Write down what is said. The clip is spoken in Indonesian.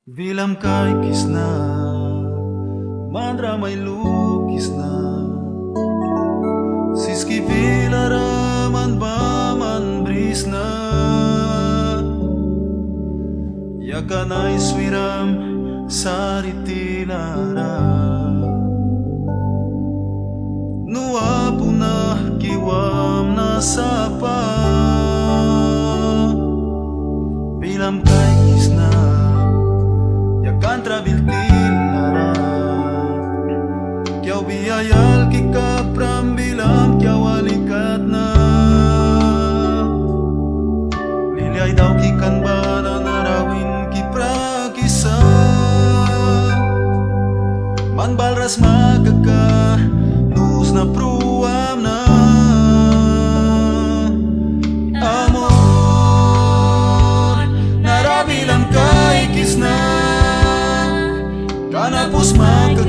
Vilam kay kisna, mandra may lukis na. Siski vilara man ba man bris na. Yakanay swiram saritilara. Nuapu na kiwam na sapa. Vilam kay kisna, yakan trabiltilara. Kyaw biyayal kikapram bilam kyaw alikat na. Liliay daw kikan bala narawin kiprakisa. Man balras magaka nus na pruam na. Amor narabilam kay kisna, kanapos magaka